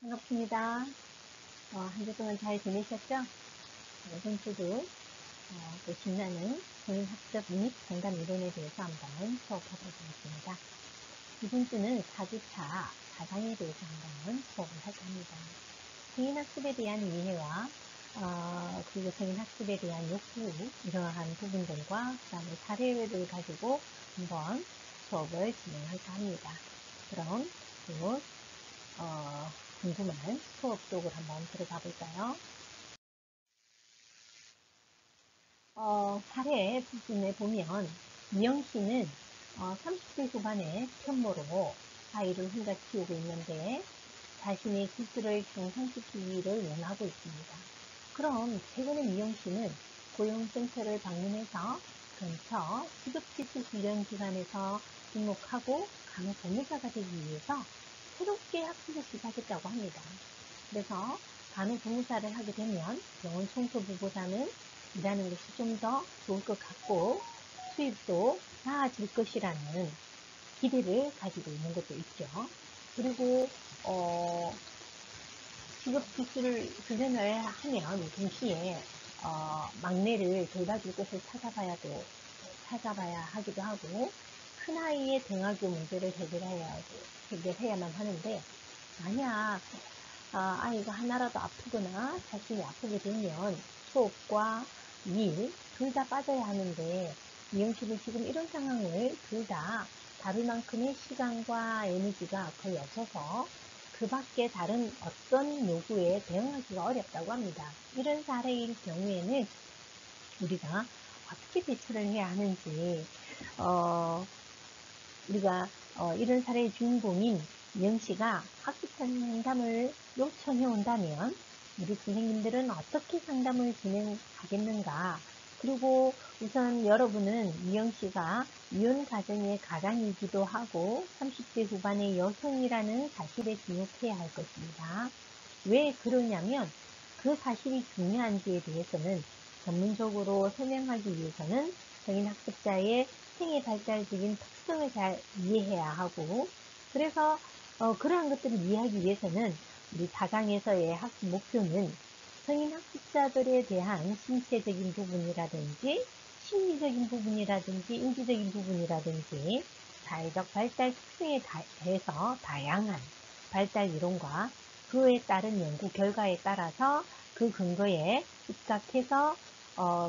반갑습니다. 한 주 동안 잘 지내셨죠? 이번 주도 또 신나는 성인학습 및 상담 이론에 대해서 한번 수업하도록 하겠습니다. 이번 주는 4주차 가상에 대해서 한번 수업을 할까 합니다. 성인학습에 대한 이해와 그리고 성인학습에 대한 욕구, 이러한 부분들과 그 다음에 사례를 가지고 한번 수업을 진행할까 합니다. 그럼 또 궁금한 수업 쪽으로 한번 들어가 볼까요? 사례 부분에 보면 미영 씨는 30대 후반의 편모로 아이를 혼자 키우고 있는데 자신의 기술을 향상시키기를 원하고 있습니다. 그럼 최근에 미영 씨는 고용센터를 방문해서 근처 직업기술훈련기관에서 등록하고 간호조무사가 되기 위해서 새롭게 학습을 시작했다고 합니다. 그래서 간호조무사를 하게 되면 병원 청소부보다는 일하는 것이 좀 더 좋을 것 같고 수입도 나아질 것이라는 기대를 가지고 있는 것도 있죠. 그리고 직업기술 훈련을 하면 동시에 막내를 돌봐줄 것을 찾아봐야 하기도 하고 큰아이의 등하교 문제를 해결해야만 하는데 만약 아이가 하나라도 아프거나 자신이 아프게 되면 수업과 일 둘 다 빠져야 하는데 미영 씨는 지금 이런 상황을 둘 다 다룰 만큼의 시간과 에너지가 거의 없어서 그 밖에 다른 어떤 요구에 대응하기가 어렵다고 합니다. 이런 사례일 경우에는 우리가 어떻게 대처를 해야 하는지 우리가 이런 사례의 주인공인 미영 씨가 학습 상담을 요청해 온다면 우리 선생님들은 어떻게 상담을 진행하겠는가? 그리고 우선 여러분은 미영 씨가 이혼 가정의 가장이기도 하고 30대 후반의 여성이라는 사실에 주목해야 할 것입니다. 왜 그러냐면 그 사실이 중요한지에 대해서는 전문적으로 설명하기 위해서는 성인 학습자의 생애 발달적인 특성을 잘 이해해야 하고 그래서 그러한 것들을 이해하기 위해서는 우리 4강에서의 학습 목표는 성인 학습자들에 대한 신체적인 부분이라든지 심리적인 부분이라든지 인지적인 부분이라든지 사회적 발달 특성에 대해서 다양한 발달 이론과 그에 따른 연구 결과에 따라서 그 근거에 입각해서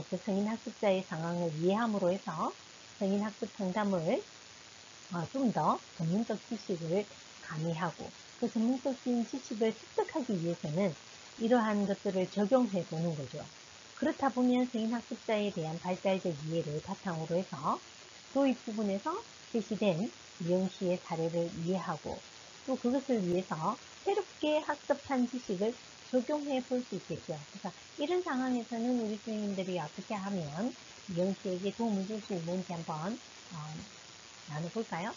그 성인 학습자의 상황을 이해함으로 해서 성인 학습 상담을 좀 더 전문적 지식을 가미하고 그 전문적인 지식을 습득하기 위해서는 이러한 것들을 적용해 보는 거죠. 그렇다 보면 성인 학습자에 대한 발달적 이해를 바탕으로 해서 도입 부분에서 제시된 미영 씨의 사례를 이해하고 또 그것을 위해서 새롭게 학습한 지식을 적용해 볼 수 있겠죠. 그래서 이런 상황에서는 우리 선생님들이 어떻게 하면 미영 씨에게 도움을 줄 수 있는지 한번 나눠볼까요?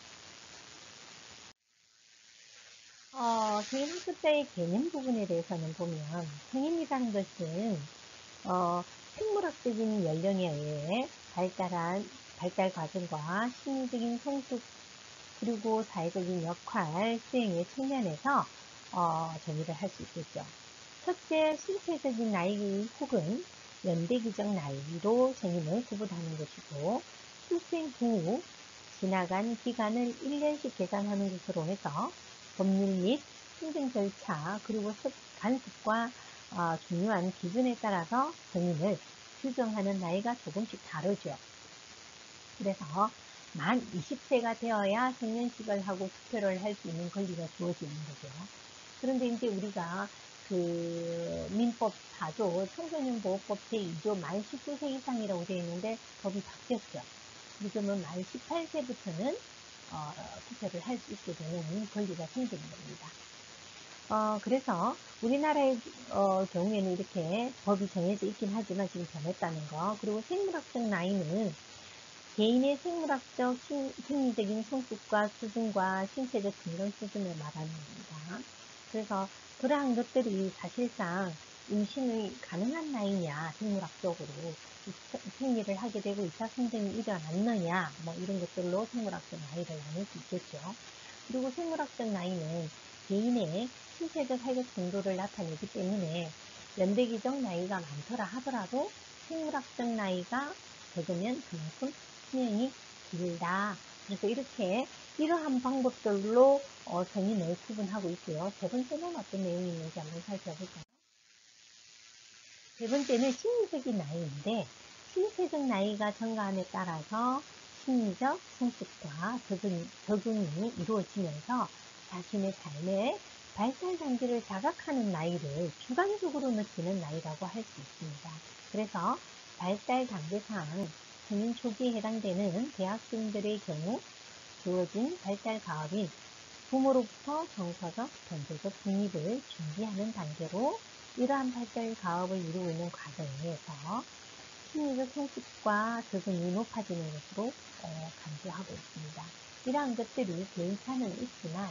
성인 학습자의 개념 부분에 대해서는 보면 성인이라는 것은 생물학적인 연령에 의해 발달 과정과 심리적인 성숙 그리고 사회적인 역할 수행의 측면에서 정의를 할 수 있겠죠. 첫째, 신체적인 나이 혹은 연대기적 나이로 성인을 구분하는 것이고 출생 후 지나간 기간을 1년씩 계산하는 것으로 해서 법률 및 행정 절차 그리고 간섭과 중요한 기준에 따라서 성인을 규정하는 나이가 조금씩 다르죠. 그래서 만 20세가 되어야 생년식을 하고 투표를 할 수 있는 권리가 주어지는 거죠. 그런데 이제 우리가 그 민법 4조 청소년보호법 제2조 만 19세 이상이라고 되어 있는데 법이 바뀌었죠. 지금은 만 18세부터는 투표를 할 수 있게 되는 권리가 생기는 겁니다. 그래서 우리나라의 경우에는 이렇게 법이 정해져 있긴 하지만 지금 변했다는 거. 그리고 생물학적 나이는 개인의 생물학적, 심리적인 성숙과 수준과 신체적 건강 수준을 말하는 겁니다. 그래서 그러한 것들이 사실상 임신이 가능한 나이냐, 생물학적으로 생리를 하게 되고 2차 성장이 일어났느냐, 뭐 이런 것들로 생물학적 나이를 나눌 수 있겠죠. 그리고 생물학적 나이는 개인의 신체적 활격 정도를 나타내기 때문에 연대기적 나이가 많더라 하더라도 생물학적 나이가 적으면 그만큼 수명이 길다. 그래서 이렇게 이러한 방법들로 성인을 구분하고 있고요. 세 번째는 어떤 내용이 있는지 한번 살펴볼까요? 세 번째는 심리적인 나이인데, 신체적 나이가 증가함에 따라서 심리적 성숙과 적응이 이루어지면서 자신의 삶의 발달 단계를 자각하는 나이를 주관적으로 느끼는 나이라고 할 수 있습니다. 그래서 발달 단계상 성인 초기에 해당되는 대학생들의 경우 주어진 발달 가업인 부모로부터 정서적, 경제적 독립을 준비하는 단계로 이러한 발달 가업을 이루고 있는 과정에서 심리적 성숙과 적응이 높아지는 것으로 간주하고 있습니다. 이러한 것들이 개인차는 있지만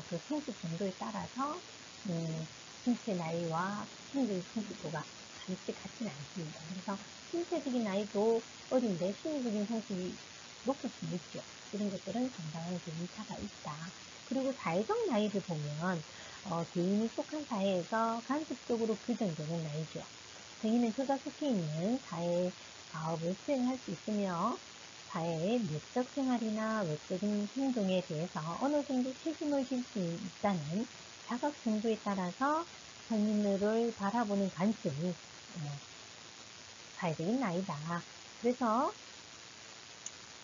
그 성숙 정도에 따라서 신체 나이와 심리적 성숙도가 반드시 같지는 않습니다. 그래서 신체적인 나이도 어린데 심리적인 성숙이 높을 수 있죠. 이런 것들은 상당한 개인차가 있다. 그리고 사회적 나이를 보면 개인이 속한 사회에서 간접적으로 규정되는 나이죠. 성인은 그가 속해 있는 사회의 가업을 수행할 수 있으며 사회의 내적 생활이나 외적인 행동에 대해서 어느 정도 책임을 질 수 있다는 자각 정도에 따라서 성인을 바라보는 관점이 사회적인 나이다. 그래서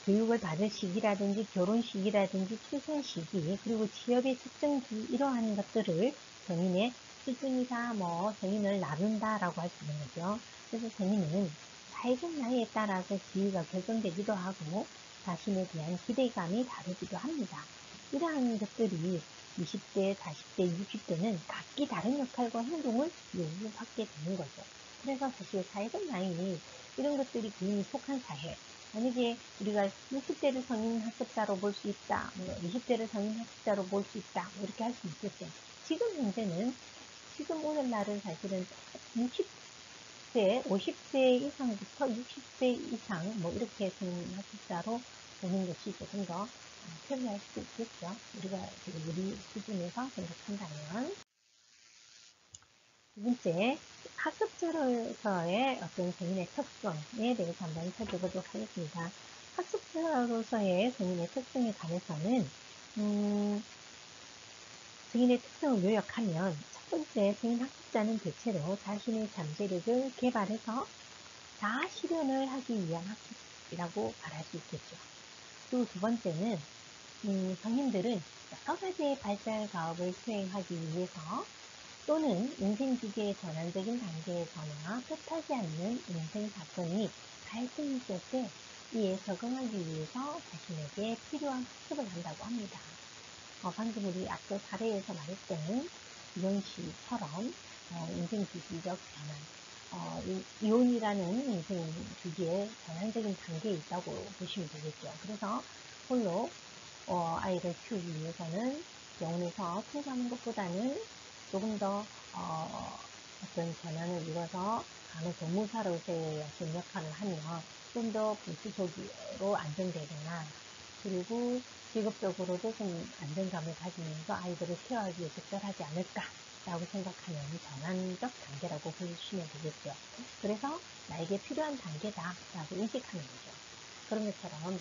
교육을 받을 시기라든지 결혼 시기라든지 출산 시기 그리고 취업의 측정기 이러한 것들을 성인의 수준이다 성인을 나눈다 라고 할 수 있는 거죠. 그래서 성인은 사회적 나이에 따라서 지위가 결정되기도 하고 자신에 대한 기대감이 다르기도 합니다. 이러한 것들이 20대, 40대, 60대는 각기 다른 역할과 행동을 요구받게 되는 거죠. 그래서 사실 사회적 나이 이런 것들이 개인이 속한 사회, 만약에 우리가 60대를 성인 학습자로 볼 수 있다, 20대를 성인 학습자로 볼 수 있다, 이렇게 할 수 있겠죠. 지금 현재는, 지금 오늘날은 사실은 60대, 50대 이상부터 60대 이상, 이렇게 성인 학습자로 보는 것이 조금 더 편리할 수 있겠죠. 우리 수준에서 생각한다면. 두 번째, 학습자로서의 어떤 성인의 특성에 대해서 한번 살펴보도록 하겠습니다. 학습자로서의 성인의 특성에 관해서는 성인의 특성을 요약하면 첫 번째, 성인 학습자는 대체로 자신의 잠재력을 개발해서 자아 실현을 하기 위한 학습이라고 말할 수 있겠죠. 그리고 두 번째는 성인들은 여러 가지의 발달 가업을 수행하기 위해서 또는 인생 주기의 전환적인 단계에서나 뜻하지 않는 인생 사건이 발생했을 때 이에 적응하기 위해서 자신에게 필요한 학습을 한다고 합니다. 방금 우리 앞서 사례에서 말했던 이런 시처럼 인생 주기적 전환, 이혼이라는 인생 주기의 전환적인 단계에 있다고 보시면 되겠죠. 그래서 홀로 아이를 키우기 위해서는 영혼에서 통과하는 것보다는 조금 더 어떤 전환을 이뤄서 간호조무사로서의 어떤 역할을 하면 좀 더 불구속으로 안정되거나 그리고 직업적으로도 좀 안정감을 가지면서 아이들을 케어하기 위해 적절하지 않을까라고 생각하는 전환적 단계라고 보시면 되겠죠. 그래서 나에게 필요한 단계다라고 인식하는 거죠.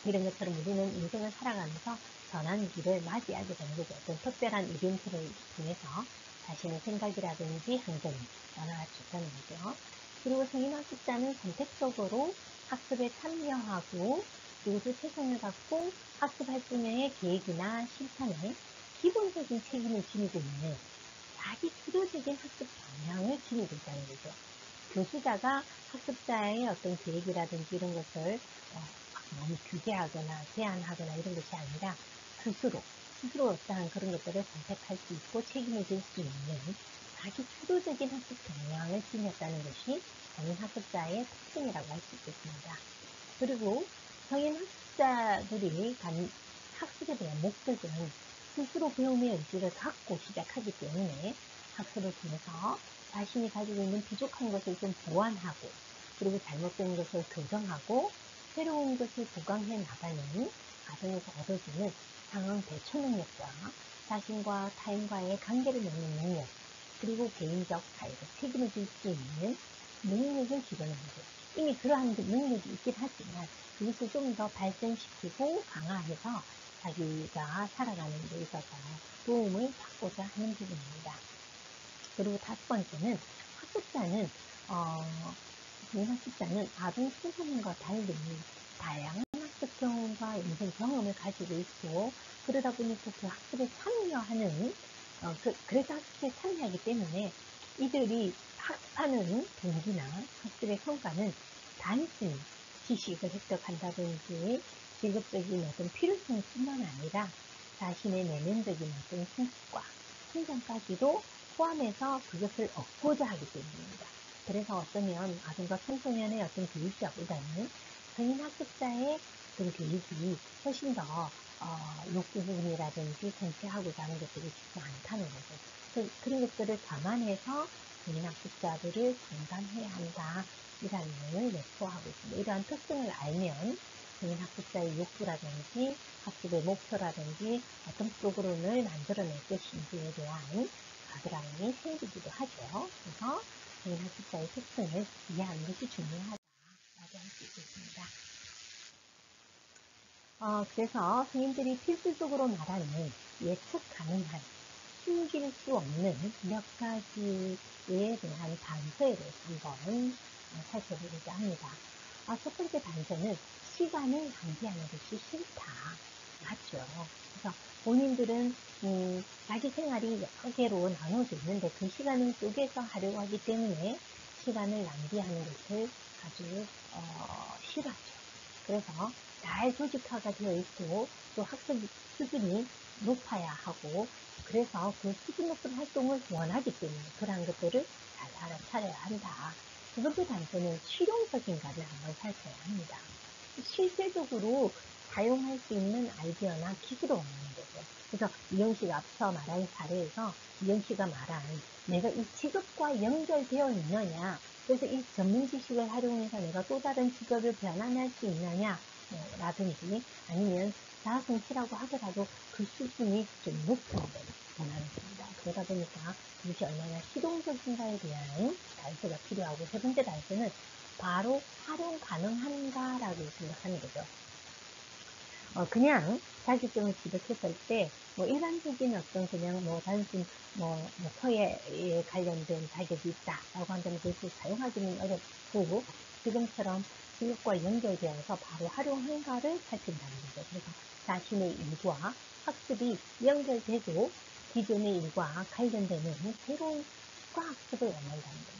이런 것처럼 우리는 인생을 살아가면서 전환기를 맞이하게 되는 거죠. 어떤 특별한 이벤트를 통해서 자신의 생각이라든지 행동이 변화할 수 있다는 거죠. 그리고 성인 학습자는 선택적으로 학습에 참여하고 그리고 최선을 갖고 학습 활동의 계획이나 실천에 기본적인 책임을 지니고 있는 자기 주도적인 학습 방향을 지니고 있다는 거죠. 교수자가 학습자의 어떤 계획이라든지 이런 것을 너무 규제하거나 제한하거나 이런 것이 아니라 스스로 어떠한 그런 것들을 선택할 수 있고 책임을 질 수 있는 자기 주도적인 학습 경향을 지녔다는 것이 성인 학습자의 특징이라고 할 수 있겠습니다. 그리고 성인 학습자들이 학습에 대한 목적은 스스로 배움의 의지를 갖고 시작하기 때문에 학습을 통해서 자신이 가지고 있는 부족한 것을 좀 보완하고 그리고 잘못된 것을 교정하고 새로운 것을 보강해 나가는 과정에서 얻어지는 상황 대처 능력과 자신과 타인과의 관계를 맺는 능력, 그리고 개인적 사회적 책임을 질 수 있는 능력을 기르는 거죠. 이미 그러한 능력이 있긴 하지만 그것을 좀 더 발전시키고 강화해서 자기가 살아가는 데 있어서 도움을 받고자 하는 부분입니다. 그리고 다섯 번째는 학습자는 학습자는 아동 청소년과 달리 다양한 학습 경험과 인생 경험을 가지고 있고, 그러다 보니까 그 학습에 참여하는 그래서 학습에 참여하기 때문에 이들이 학습하는 동기나 학습의 성과는 단순히 지식을 획득한다든지 직업적인 어떤 필요성뿐만 아니라 자신의 내면적인 어떤 성숙과 성장까지도 포함해서 그것을 얻고자 하기 때문입니다. 그래서 어쩌면 아동과 청소년의 어떤 교육자보다는 성인 학습자의 어떤 교육이 훨씬 더 욕구 부분이라든지 성취하고자 하는 것들이 쉽지 않다는 거죠. 그런 것들을 감안해서 성인 학습자들을 상담해야 한다, 이라는 내용을 내포하고 있습니다. 이러한 특성을 알면 성인 학습자의 욕구라든지 학습의 목표라든지 어떤 프로그램을 만들어낼 것인지에 대한 가드라인이 생기기도 하죠. 그래서 성인 학습자의 특성을 이해하는 것이 중요하다라고 할 수 있겠습니다. 그래서 성인들이 필수적으로 말하는 예측 가능한, 숨길 수 없는 몇 가지에 대한 단서에 대해서 한번 살펴보고자 합니다. 첫 번째 단서는 시간을 낭비하는 것이 싫다. 맞죠? 그래서 본인들은 자기 생활이 여러 개로 나눠져 있는데 그 시간을 쪼개서 하려고 하기 때문에 시간을 낭비하는 것을 아주 싫어하죠. 그래서 잘 조직화가 되어 있고 또 학습 수준이 높아야 하고, 그래서 그 수준 높은 활동을 원하기 때문에 그러한 것들을 잘 알아차려야 한다. 두 번째 단서는 실용적인가를 한번 살펴야 합니다. 실제적으로 사용할 수 있는 아이디어나 기술을 원하는 거죠. 그래서 이영 씨가 앞서 말한 사례에서 이영 씨가 말한 내가 이 직업과 연결되어 있느냐, 그래서 이 전문 지식을 활용해서 내가 또 다른 직업을 변환할 수 있느냐 라든지, 아니면 자아성취라고 하더라도 그 수준이 좀 높은 걸 원하는 겁니다. 그러다 보니까 그것이 얼마나 실용적인가에 대한 단서가 필요하고, 세 번째 단서는 바로 활용 가능한가라고 생각하는 거죠. 그냥 자격증을 취득했을 때 일반적인 어떤 그냥 단순 모터에 관련된 자격이 있다라고 한다면 그것을 사용하기는 어렵고, 지금처럼 직업과 연결되어서 바로 활용한가를 살핀다는 거죠. 그래서 자신의 일과 학습이 연결되고 기존의 일과 관련되는 새로운 추가 학습을 원한다는 겁니다.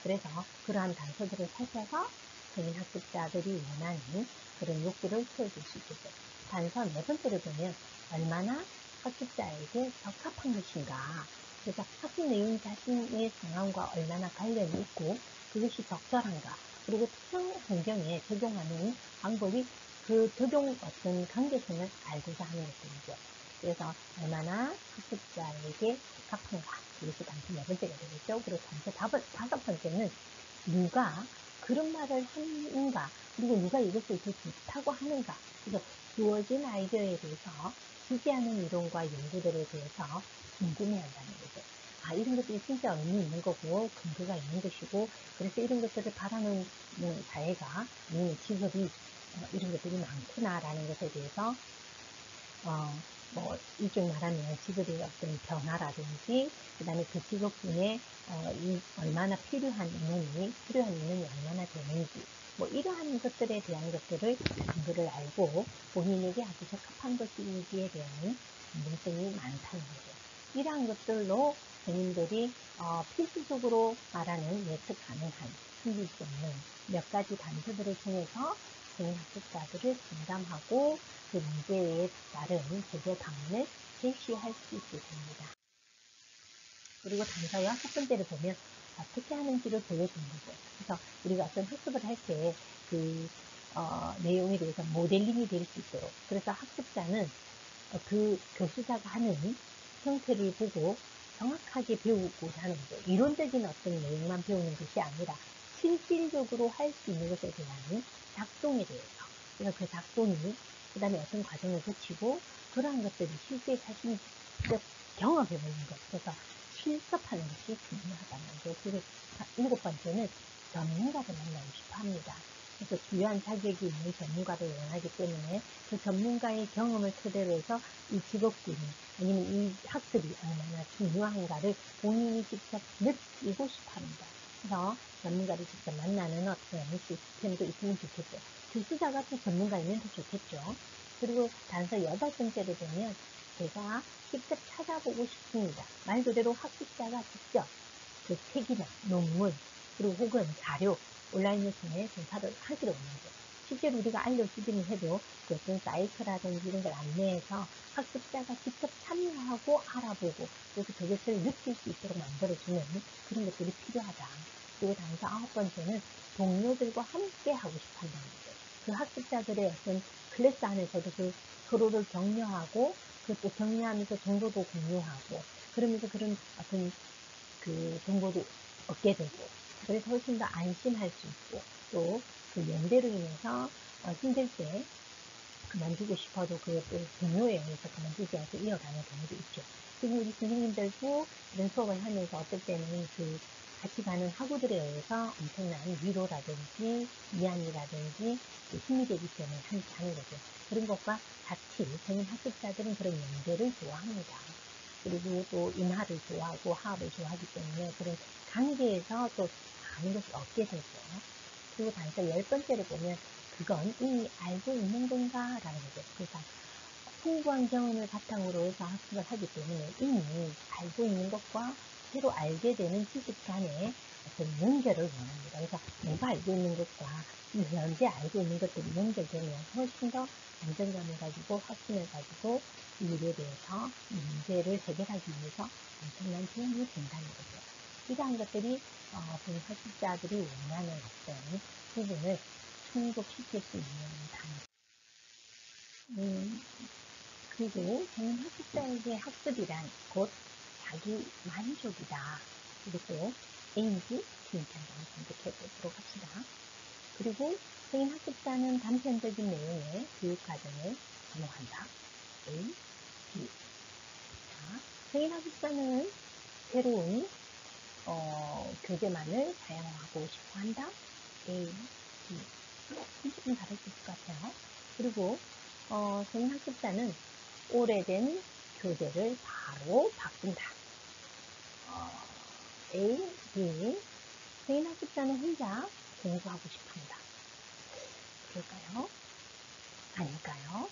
그래서 그러한 단서들을 살펴서 성인 학습자들이 원하는 그런 욕구를 채워줄 수 있겠죠. 단서 네 번째를 보면 얼마나 학습자에게 적합한 것인가. 그래서 학습 내용 자신의 상황과 얼마나 관련이 있고 그것이 적절한가. 그리고 특정 환경에 적용하는 방법이 그 적용 어떤 관계성을 알고자 하는 것들이죠. 그래서 얼마나 학습자에게 적합한가. 그것이 단서 네 번째가 되겠죠. 그리고 단서 다섯 번째는 누가 그런 말을 하는가, 그리고 누가 이것을 더 좋다고 하는가. 그래서 주어진 아이디어에 대해서 기재하는 이론과 연구들에 대해서 궁금해한다는 거죠. 이런 것들이 진짜 의미 있는 거고 근거가 있는 것이고, 그래서 이런 것들을 바라는 사회가 아니면 직업이 이런 것들이 많구나라는 것에 대해서 일종 말하면 직업의 어떤 변화라든지, 그 다음에 그 직업군에 얼마나 필요한 인원이 얼마나 되는지, 이러한 것들에 대한 것들을 근거를 알고 본인에게 아주 적합한 것인지에 대한 궁금증이 많다는 거죠. 이러한 것들로 본인들이 필수적으로 말하는 예측 가능한, 숨길 수 없는 몇 가지 단서들을 통해서 성인 학습자들을 상담하고 그 문제에 따른 해결 방안을 제시할 수 있게 됩니다. 그리고 단서와 첫 번째를 보면 어떻게 하는지를 보여주는 거죠. 그래서 우리가 어떤 학습을 할 때 그 내용에 대해서 모델링이 될 수 있도록, 그래서 학습자는 그 교수자가 하는 형태를 보고 정확하게 배우고자 하는 거죠. 이론적인 어떤 내용만 배우는 것이 아니라 실질적으로 할 수 있는 것에 대한 작동에 대해서, 그래서 그 작동이 그 다음에 어떤 과정을 거치고 그러한 것들이 실제 자신이 직접 경험해보는 것, 그래서 실습하는 것이 중요하다는 거. 그리고 7번째는 전문가를 만나고 싶어 합니다. 그래서 중요한 자격이 있는 전문가를 원하기 때문에 그 전문가의 경험을 토대로 해서 이 직업군이 아니면 이 학습이 얼마나 중요한가를 본인이 직접 느끼고 싶어 합니다. 그래서 전문가를 직접 만나는 어떤 시스템도 있으면 좋겠죠. 교수자가 또 전문가이면 더 좋겠죠. 그리고 단서 8번째를 보면 제가 직접 찾아보고 싶습니다. 말 그대로 학습자가 직접 그 책이나 논문 그리고 혹은 자료 온라인을 통해 조사를 하기를 원하죠. 실제로 우리가 알려주기는 해도 그 어떤 사이트라든지 이런 걸 안내해서 학습자가 직접 참여하고 알아보고 그래서 그것을 느낄 수 있도록 만들어주는 그런 것들이 필요하다. 그리고 단서 9번째는 동료들과 함께 하고 싶어 한다는 거죠. 그 학습자들의 어떤 클래스 안에서도 그 서로를 격려하고 그것도 격려하면서 정보도 공유하고 그러면서 그런 어떤 그 정보도 얻게 되고 그래서 훨씬 더 안심할 수 있고 또 그 연대로 인해서 힘들 때 그만두고 싶어도 그것도 동료에 의해서 그만두지 않고 이어가는 경우도 있죠. 그리고 우리 선생님들도 이런 수업을 하면서 어떨 때는 그 같이 가는 학우들에 의해서 엄청난 위로라든지 위안이라든지 힘이 되기 때문에 하는 거죠. 그런 것과 같이 저는 학습자들은 그런 연대를 좋아합니다. 그리고 또 인하를 좋아하고 하하를 좋아하기 때문에 그런 관계에서 또 많은 것을 얻게 되죠. 그리고 단서 10번째를 보면 그건 이미 알고 있는 건가? 라는 거죠. 그러니까 풍부한 경험을 바탕으로 해서 학습을 하기 때문에 이미 알고 있는 것과 새로 알게 되는 지식 간의 어떤 연결을 원합니다. 그래서 내가 알고 있는 것과 현재 알고 있는 것들이 연결되면 훨씬 더 안정감을 가지고 확신을 가지고 이 일에 대해서 문제를 해결하기 위해서 엄청난 도움이 된다는 거죠. 이러한 것들이 그 학습자들이 원하는 어떤 부분을 충족시킬 수 있는 단어. 그리고 저는 학습자에게 학습이란 곧 자기 만족이다. 이것도 A인지 B인지 한번 검색해 보도록 합시다. 그리고 성인 학습자는 단편적인 내용의 교육과정을 선호한다. A, B. 자, 성인 학습자는 새로운 교재만을 사용하고 싶어 한다. A, B. 조금 다를 수 있을 것 같아요. 그리고 성인 학습자는 오래된 교재를 바로 바꾼다. A, B. 성인 학습자는 혼자 공부하고 싶습니다. 그럴까요? 아닐까요?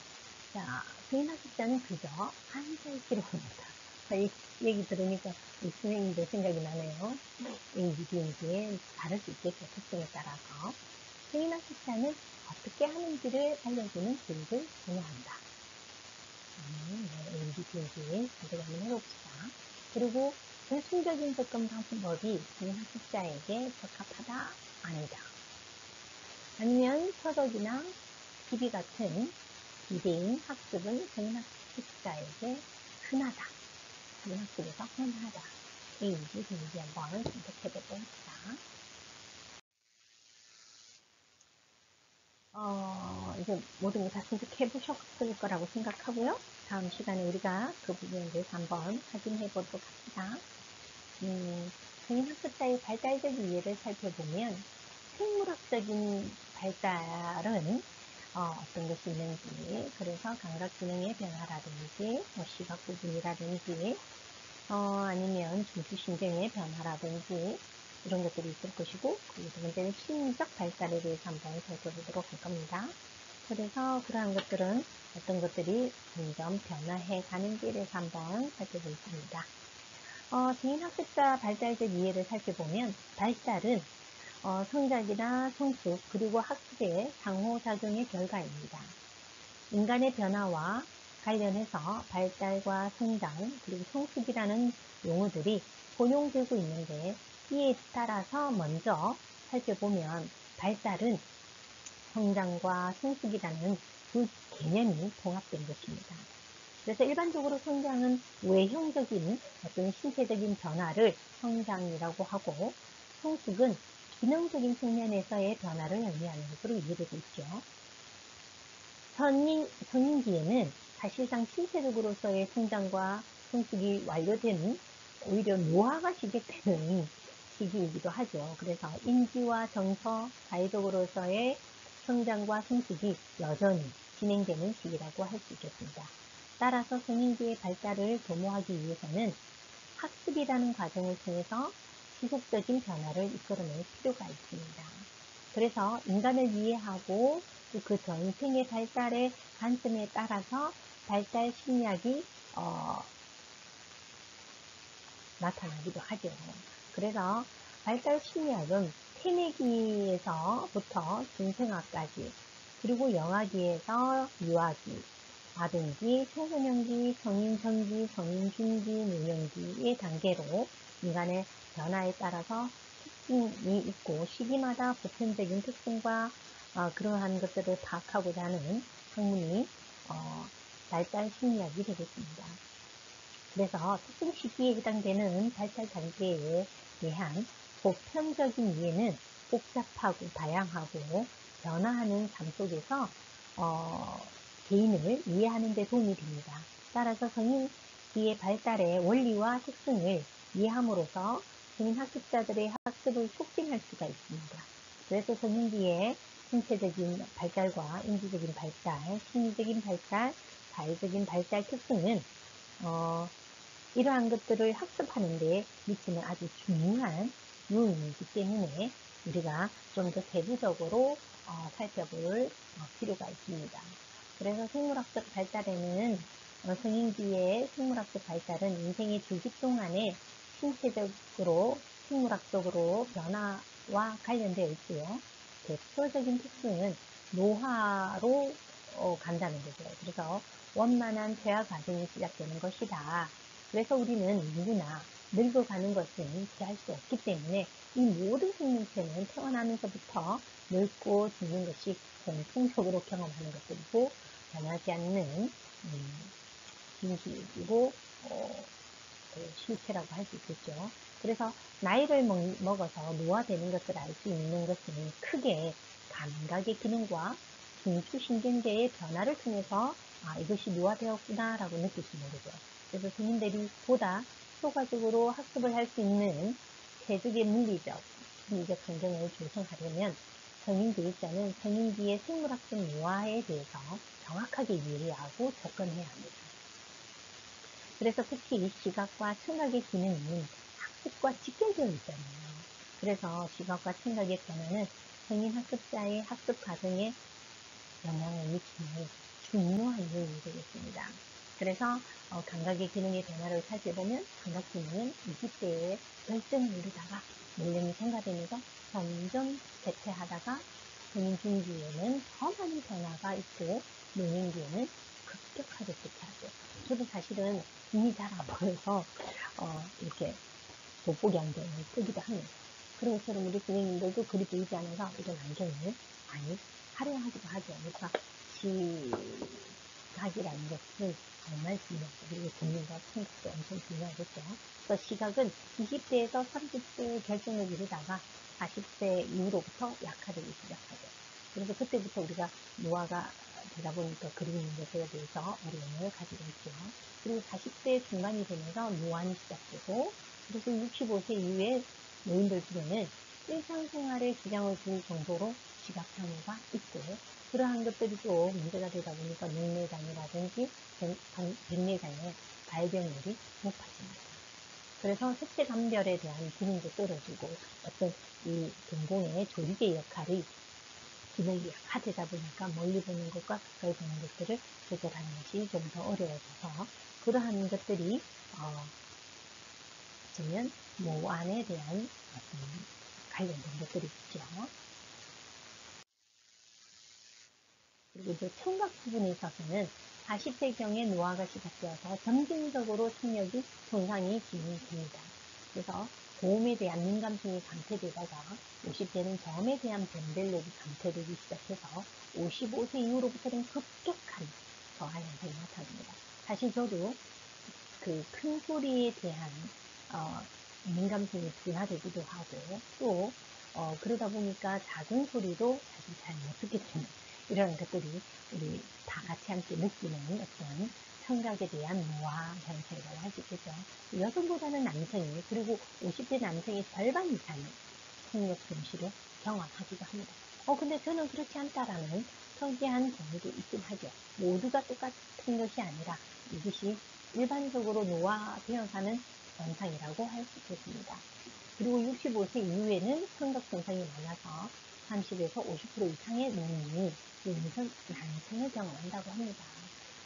자, 성인 학습자는 그저 앉아있기를 원한다. 이 얘기 들으니까 우리 선생님들 생각이 나네요. A, B, B인지 다를 수 있겠죠. 특성에 따라서. 성인 학습자는 어떻게 하는지를 알려주는 교육을 선호한다. A, B, B인지 선택 한번 해봅시다. 그리고 대충적인 접근 방법이 성인 학습자에게 적합하다? 아니다. 아니면 서적이나 TV 같은 비대인 학습은 성인 학습자에게 흔하다. 성인 학습에서 흔하다. A인지 B인지 한번 선택해보도록 합시다. 이제 모든 거 다 선택해보셨을 거라고 생각하고요. 다음 시간에 우리가 그 부분에 대해서 한번 확인해 보도록 합시다. 성인 학습자의 발달적 이해를 살펴보면 생물학적인 발달은 어떤 것이 있는지, 그래서 감각 기능의 변화라든지, 시각 부분이라든지, 아니면 중추신경의 변화라든지 이런 것들이 있을 것이고, 그리고 두 번째는 심리적 발달에 대해서 한번 살펴보도록 할 겁니다. 그래서 그러한 것들은 어떤 것들이 점점 변화해 가는지에 대해서 한번 살펴보겠습니다. 개인 학습자 발달적 이해를 살펴보면 발달은 성장이나 성숙 그리고 학습의 상호작용의 결과입니다. 인간의 변화와 관련해서 발달과 성장 그리고 성숙이라는 용어들이 혼용되고 있는데 이에 따라서 먼저 살펴보면 발달은 성장과 성숙이라는 두 개념이 통합된 것입니다. 그래서 일반적으로 성장은 외형적인 어떤 신체적인 변화를 성장이라고 하고 성숙은 기능적인 측면에서의 변화를 의미하는 것으로 이해되고 있죠. 성인기에는 사실상 신체적으로서의 성장과 성숙이 완료되는 오히려 노화가 시작되는 시기이기도 하죠. 그래서 인지와 정서, 사회적으로서의 성장과 성숙이 여전히 진행되는 시기라고 할 수 있겠습니다. 따라서 성인기의 발달을 도모하기 위해서는 학습이라는 과정을 통해서 지속적인 변화를 이끌어낼 필요가 있습니다. 그래서 인간을 이해하고 그 전생의 발달의 관점에 따라서 발달 심리학이 나타나기도 하죠. 그래서 발달 심리학은 태내기에서부터 중생아까지, 그리고 영아기에서 유아기, 아동기, 청소년기, 성인 전기, 성인 중기, 노년기의 단계로 인간의 변화에 따라서 특징이 있고 시기마다 보편적인 특징과 그러한 것들을 파악하고자 하는 학문이 발달 심리학이 되겠습니다. 그래서 특정 시기에 해당되는 발달 단계에 대한 보편적인 이해는 복잡하고 다양하고 변화하는 삶 속에서 개인을 이해하는 데 도움이 됩니다. 따라서 성인기의 발달의 원리와 특성을 이해함으로써 성인 학습자들의 학습을 촉진할 수가 있습니다. 그래서 성인기의 신체적인 발달과 인지적인 발달, 심리적인 발달, 사회적인 발달 특성은 이러한 것들을 학습하는 데 미치는 아주 중요한 요인이기 때문에 우리가 좀 더 세부적으로 살펴볼 필요가 있습니다. 그래서 생물학적 발달에는 성인기의 생물학적 발달은 인생의 조직 동안에 신체적으로 생물학적으로 변화와 관련되어 있고요. 대표적인 특징은 노화로 간다는 거죠. 그래서 원만한 퇴화 과정이 시작되는 것이다. 그래서 우리는 누구나 늙어가는 것은 피할 수 없기 때문에 이 모든 생명체는 태어나면서부터 늙고 죽는 것이 공통적으로 경험하는 것들이고 변하지 않는 진실이고 실체라고 할 수 있겠죠. 그래서 나이를 먹어서 노화되는 것을 알 수 있는 것은 크게 감각의 기능과 중추신경계의 변화를 통해서 이것이 노화되었구나 라고 느낄 수 있는 거죠. 그래서 성인들이 보다 효과적으로 학습을 할 수 있는 세족의 물리적, 심리적 환경을 조성하려면 성인 교육자는 성인기의 생물학적 노화에 대해서 정확하게 이해하고 접근해야 합니다. 그래서 특히 시각과 청각의 기능은 학습과 직결되어 있잖아요. 그래서 시각과 청각의 변화는 성인 학습자의 학습 과정에 영향을 미치는 중요한 요인이 되겠습니다. 그래서 감각의 기능의 변화를 살펴보면 감각 기능은 20대에 결정을 이루다가 연령이 증가되면서 점점 쇠퇴하다가 성인 중기에는 더 많은 변화가 있고 노년기에는 급격하게 쇠퇴하죠. 저도 사실은 눈이 잘 안 보여서 이렇게 돋보기 안경을 쓰기도 합니다. 그런 것처럼 우리 선생님들도 그리 보이지 않아서 이런 안경을 많이 활용하기도 하죠. 그러니까 시각이라는 것은 정말 중요하죠. 그리고 듣는과 청각도 엄청 중요하겠죠. 그래서 시각은 20대에서 30대 결정을 이루다가 40대 이후로부터 약화되기 시작하죠. 그래서 그때부터 우리가 노화가 되다 보니까 그리는 것에 대해서 어려움을 가지고 있죠. 그리고 40대 중반이 되면서 노안이 시작되고, 그래서 65세 이후에 노인들 중에는 일상생활에 지장을 줄 정도로 시각 장애가 있고, 그러한 것들이 또 문제가 되다 보니까 눈매장애라든지 백내장애 발병률이 높아집니다. 그래서 색채감별에 대한 기능도 떨어지고 어떤 이 동공의 조직의 역할이 기능이 약화되다 보니까 멀리 보는 것과 가까이 보는 것들을 조절하는 것이 좀 더 어려워져서 그러한 것들이 어쩌면 노안에 대한 관련된 것들이 있죠. 그리고 이제 청각 부분에 있어서는 40대경에 노화가 시작되어서 점진적으로 청력이 손상이 진행됩니다. 그래서 고음에 대한 민감성이 감퇴되다가 50대는 저음에 대한 변별력이 감퇴되기 시작해서 55세 이후로부터는 급격한 저하 현상이 나타납니다. 사실 저도 그 큰 소리에 대한 민감성이 둔화되기도 하고 또 그러다 보니까 작은 소리도 사실 잘 못 듣게 됩니다. 이런 것들이 우리 다 같이 함께 느끼는 어떤 청각에 대한 노화 현상이라고 할 수 있겠죠. 여성보다는 남성이, 그리고 50대 남성의 절반 이상이 폭력 손실을 경험하기도 합니다. 근데 저는 그렇지 않다라는 성대한 경우도 있긴 하죠. 모두가 똑같은 것이 아니라 이것이 일반적으로 노화되어 가는 현상이라고 할 수 있겠습니다. 그리고 65세 이후에는 청각 증상이 많아서 30에서 50% 이상의 노인이 남성을 경험한다고 합니다.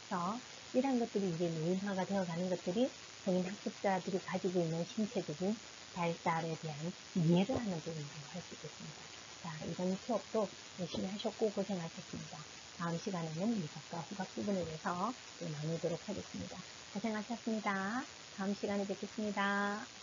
그래서 이런 것들이 이제 노인화가 되어가는 것들이 성인 학습자들이 가지고 있는 신체적인 발달에 대한 이해를 하는 부분이라고 할 수 있겠습니다. 자, 이번 수업도 열심히 하셨고 고생하셨습니다. 다음 시간에는 미각과 후각 부분에 대해서 나누도록 하겠습니다. 고생하셨습니다. 다음 시간에 뵙겠습니다.